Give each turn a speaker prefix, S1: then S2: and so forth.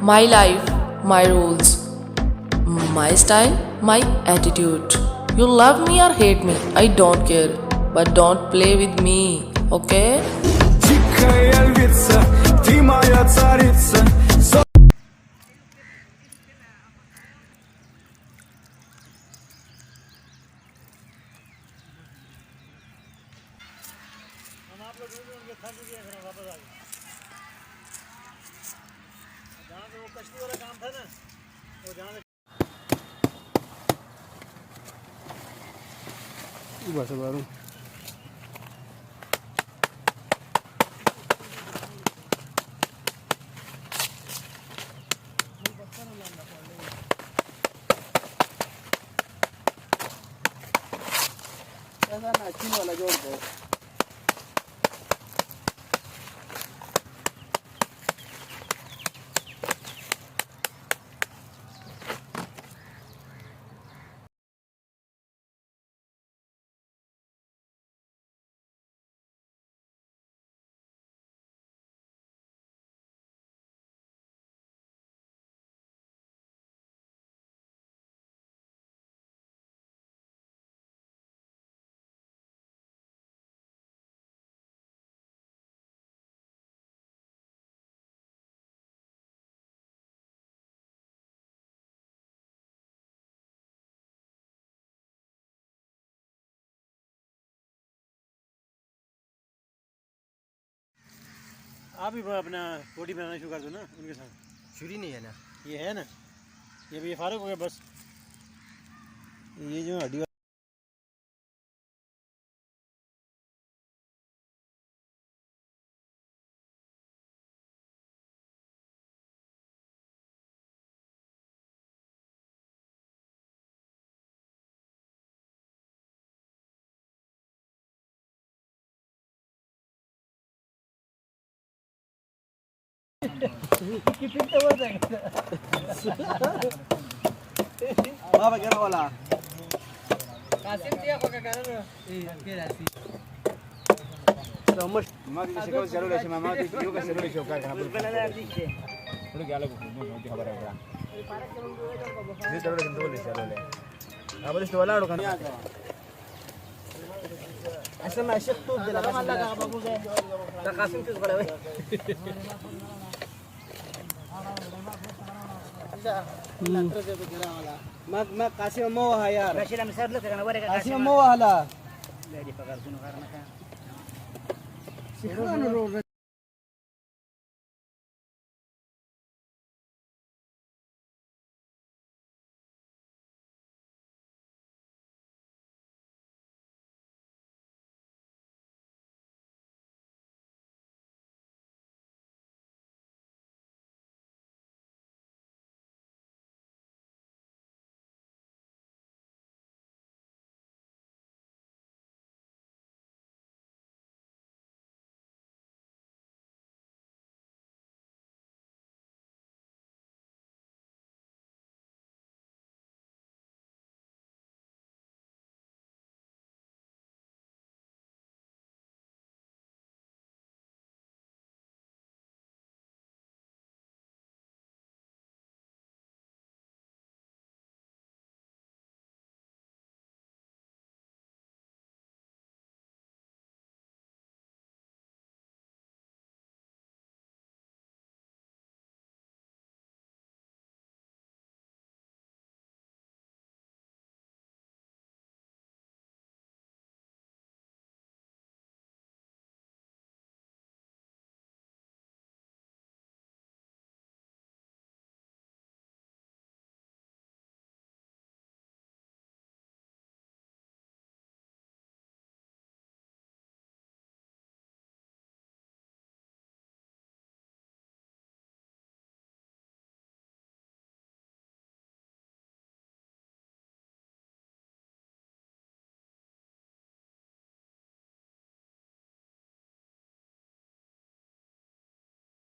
S1: My life, my rules, my style, my attitude. You love me or hate me, I don't care. But don't play with me, okay?
S2: Дикая львица, ты моя царица.
S3: आप लोग उनके थक गए फिर वापस आ गए जहाँ पे वो कश्ती वाला काम था ना वो जहाँ से बस बारू ऐसा ना चीन वाला जोड़ दो आप ही अपना रोटी बनाना शुरू कर दो ना उनके साथ
S4: छुरी नहीं है ना
S3: ये है ना ये फारूक हो गया बस ये जो हड्डी
S4: बाबा क्या वाला
S3: कासिम दिया पका कर के रासी
S4: तो मस्त मागी से कौन जरूर है मामा तो क्यों का जरूर है शौक करना बोल थोड़ा क्या लगे मुझे खबर है बड़ा ये जरूर है तो बोले जरूर है अब इस वाला उड़का ऐसा मैं ऐसे तो दिला का लगा बाबू से का कासिम किस बड़ा है मैं कासिम मो है यार कासिम मो वाला